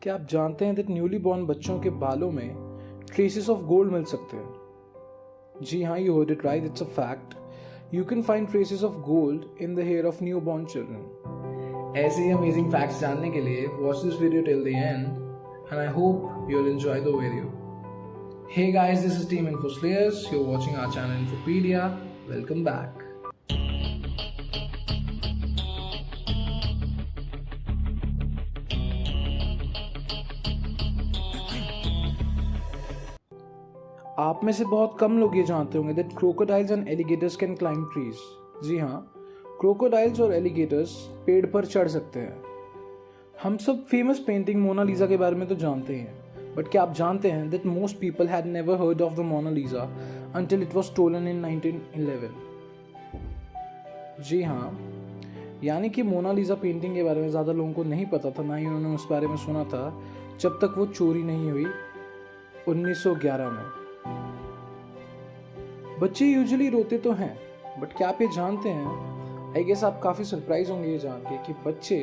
क्या आप जानते हैं दैट न्यूली बॉर्न बच्चों के बालों में ट्रेसेस ऑफ गोल्ड मिल सकते हैं? जी हाँ, you heard it right, it's a fact. You can find traces of gold in the hair of new born children. ऐसे ही अमेजिंग फैक्ट्स जानने के लिए watch this video till the end and I hope you'll enjoy the video. Hey guys, this is Team Info Slayers. You're watching our channel Infopedia. Welcome back. आप में से बहुत कम लोग ये जानते होंगे that crocodiles and alligators can climb trees. जी हाँ, crocodiles और alligators पेड़ पर चढ़ सकते हैं. हम सब फेमस पेंटिंग मोनालिसा के बारे में तो जानते हैं, बट क्या आप जानते हैं that most people had never heard of the Mona Lisa until it was stolen in 1911. जी हाँ, यानी कि मोनालिसा पेंटिंग के बारे में ज़्यादा लोगों को नहीं पता था, ना ही उन्होंने उस बारे में सुना था जब तक वो चोरी नहीं हुई 1911 में. बच्चे यूजुअली रोते तो हैं, बट क्या आप ये जानते हैं, आई गेस आप काफ़ी सरप्राइज होंगे ये जान के कि बच्चे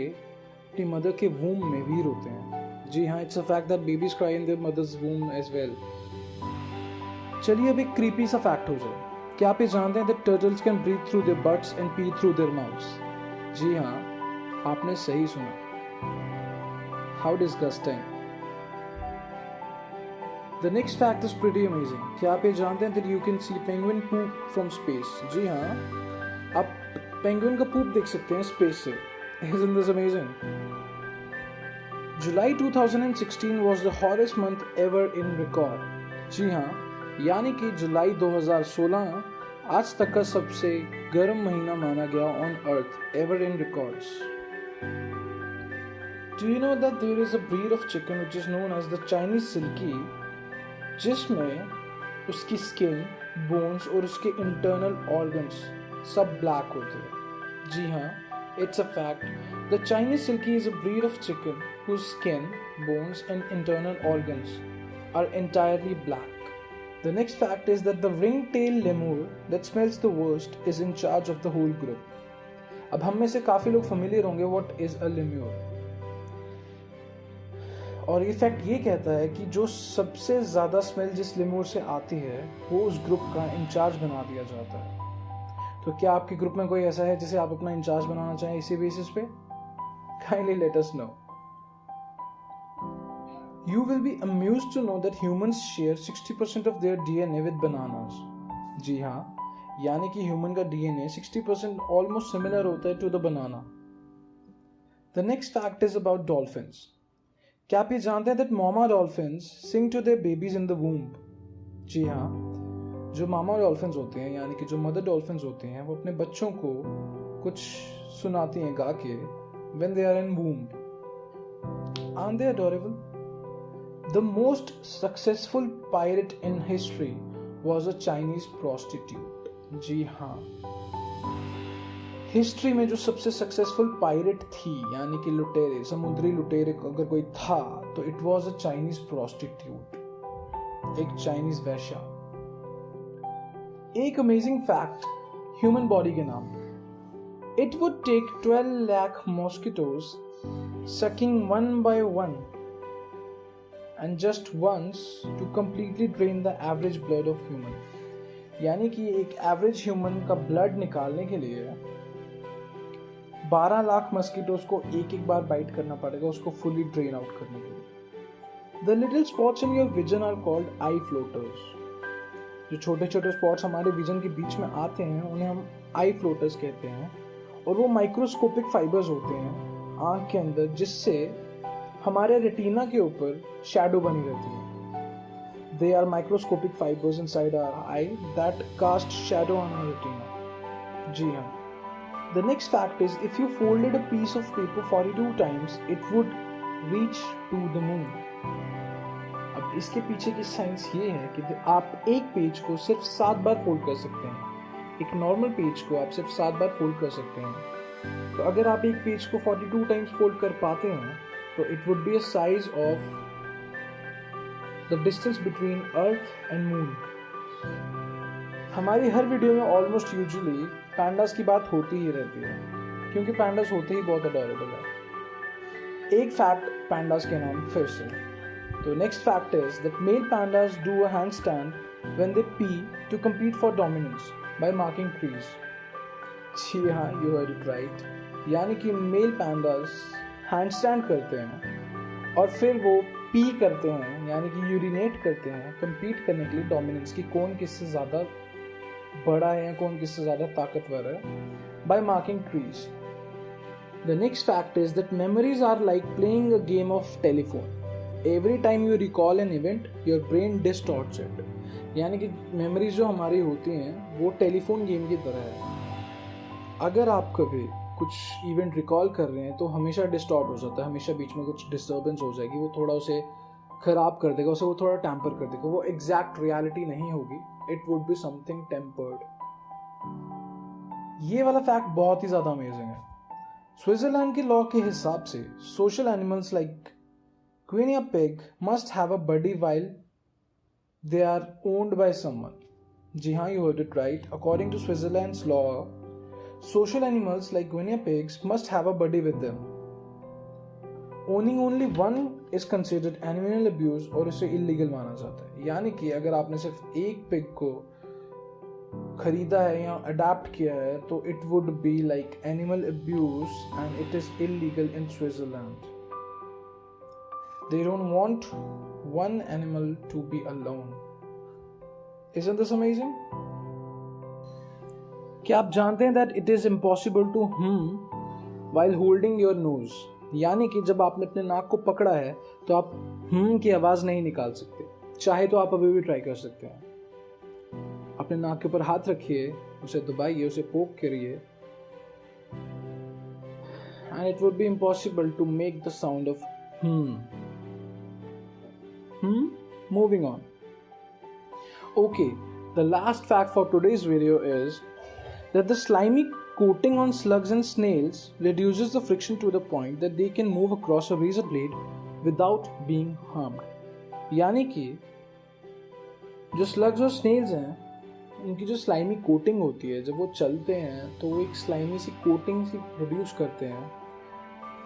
अपनी मदर के वूम में भी रोते हैं. जी हाँ, it's a fact that babies cry in their mothers womb as well. चलिए अब एक क्रीपी सा फैक्ट हो जाए. क्या आप ये जानते हैं that turtles can breathe through their butts and pee through their mouths? जी हाँ, आपने सही सुना. How disgusting. The next fact is pretty amazing. क्या आप ये जानते हैं that you can see penguin poop from space? जी हाँ, आप पेंगुइन का पूप देख सकते हैं स्पेस से. Isn't this amazing? July 2016 was the hottest month ever in record. जी हाँ, यानी कि जुलाई 2016 आज तक का सबसे गर्म महीना माना गया on Earth ever in records. Do you know that there is a breed of chicken which is known as the Chinese Silkie, जिसमें उसकी स्किन, बोन्स और उसके इंटरनल ऑर्गन्स सब ब्लैक होते हैं? जी हाँ, it's a fact. The Chinese Silkie is a breed of chicken whose skin, bones and internal organs are entirely black. The next fact is that the ring-tailed lemur that smells the worst is in charge of the whole group. अब हम में से काफ़ी लोग familiar होंगे what is a lemur. और ये fact ये कहता है कि जो सबसे ज़्यादा स्मेल जिस लेमूर से आती है वो उस ग्रुप का इंचार्ज बना दिया जाता है. तो क्या आपके ग्रुप में कोई ऐसा है जिसे आप अपना इंचार्ज बनाना चाहें इसी बेसिस पे? Kindly let us know. You will be amused to know that humans share 60% of their DNA with bananas. जी हाँ, यानी कि ह्यूमन का DNA 60% almost similar होता है to the banana. The next fact is about dolphins. क्या आप ये जानते हैं that mama dolphins sing to their babies in the womb? जी हाँ, जो मामा डॉल्फिन्स होते हैं यानी कि जो मदर डॉल्फिन्स होते हैं वो अपने बच्चों को कुछ सुनाती हैं गा के when they are in womb. Aren't they adorable? The most successful pirate in history was a Chinese prostitute. जी हाँ, हिस्ट्री में जो सबसे सक्सेसफुल पायरेट थी यानी कि लुटेरे, समुद्री लुटेरे अगर कोई था तो it was a Chinese prostitute, एक चाइनीज वैश्या. एक अमेजिंग फैक्ट ह्यूमन बॉडी के नाम. It would take 12 lakh mosquitoes sucking one by one and just once to completely drain the average blood of human. यानी कि एक एवरेज ह्यूमन का blood निकालने के लिए 12 लाख मस्किटोज को एक एक बार बाइट करना पड़ेगा उसको फुली ड्रेन आउट करने के लिए. The little spots in your vision are called eye floaters. जो छोटे छोटे स्पॉट्स हमारे विजन के बीच में आते हैं उन्हें हम आई फ्लोटर्स कहते हैं, और वो माइक्रोस्कोपिक फाइबर्स होते हैं आँख के अंदर जिससे हमारे रेटिना के ऊपर शैडो बनी रहती है. They are microscopic fibres inside our eye that cast shadow on our retina. जी हाँ. The next fact is if you folded a piece of paper 42 times it would reach to the moon. इसके पीछे की science ये है कि आप एक पेज को सिर्फ 7 बार फोल्ड कर सकते हैं. एक नॉर्मल पेज को आप सिर्फ 7 बार फोल्ड कर सकते हैं. तो अगर आप एक पेज को 42 टाइम्स फोल्ड कर पाते हैं तो it would be a size of the distance between earth and moon. हमारी हर वीडियो में ऑलमोस्ट यूजुअली पैंडास की बात होती ही रहती है क्योंकि पैंडास होते ही बहुत अडोरेबल है. एक फैक्ट पैंडास के नाम फिर से. तो next fact is that male pandas do a handstand when they pee to compete for dominance by marking trees. जी हाँ, यू हर्ड इट राइट. यानी कि मेल पैंडास हैंडस्टैंड करते हैं और फिर वो पी करते हैं, यानी कि यूरिनेट करते हैं, compete करने के लिए डोमिनेंस की कौन किससे ज़्यादा बड़ा है या कौन किससे ज़्यादा ताकतवर है, by marking trees. The next fact is that memories are like playing a game of telephone. Every time you recall an event, your brain distorts it. यानी कि memories जो हमारी होती हैं वो टेलीफोन गेम की तरह है. अगर आप कभी कुछ इवेंट रिकॉल कर रहे हैं तो हमेशा डिस्टॉर्ट हो जाता है, हमेशा बीच में कुछ डिस्टर्बेंस हो जाएगी, वो थोड़ा उसे ख़राब कर देगा, उसे वो थोड़ा टैम्पर कर देगा, वो एग्जैक्ट रियलिटी नहीं होगी, it would be something tempered. ये वाला फैक्ट बहुत ही ज़्यादा अमेजिंग है. स्विट्जरलैंड के लॉ के हिसाब से social animals like guinea pig must have a buddy while they are owned by someone. जी हाँ, you heard it right. According to Switzerland's law, social animals like guinea pigs must have a buddy with them. Owning only one is considered animal abuse और इसे illegal माना जाता है. यानी कि अगर आपने सिर्फ एक पिग को खरीदा है या अडाप्ट किया है तो it would be like animal abuse and it is illegal in Switzerland. They don't want one animal to be alone. Isn't this amazing? क्या आप जानते हैं that it is impossible to while holding your nose. यानी कि जब आपने अपने नाक को पकड़ा है तो आप की आवाज़ नहीं निकाल सकते. चाहे तो आप अभी भी ट्राई कर सकते हैं. अपने नाक के ऊपर हाथ रखिए, उसे दबाइए, उसे पोक करिए, and it would be impossible to make the sound of moving on. Okay, the last fact for today's video is that the slimy coating on slugs and snails reduces the friction to the point that they can move across a razor blade without being harmed. यानी कि जो slugs और snails हैं उनकी जो slimy coating होती है, जब वो चलते हैं तो वो एक slimy सी coating सी produce करते हैं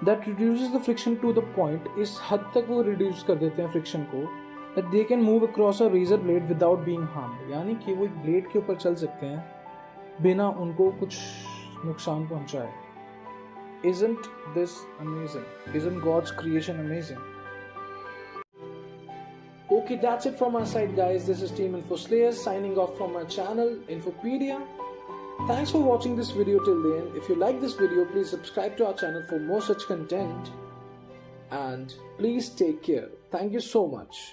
that reduces the friction to the point. इस हद तक वो reduce कर देते हैं friction को that they can move across a razor blade without being harmed. यानी कि वो एक blade के ऊपर चल सकते हैं बिना उनको कुछ नुकसान पहुंचाए. Isn't this amazing? Isn't God's creation amazing? Okay, that's it from our side, guys. This is Team InfoSlayers signing off from our channel Infopedia. Thanks for watching this video till the end. If you like this video, please subscribe to our channel for more such content. And please take care. Thank you so much.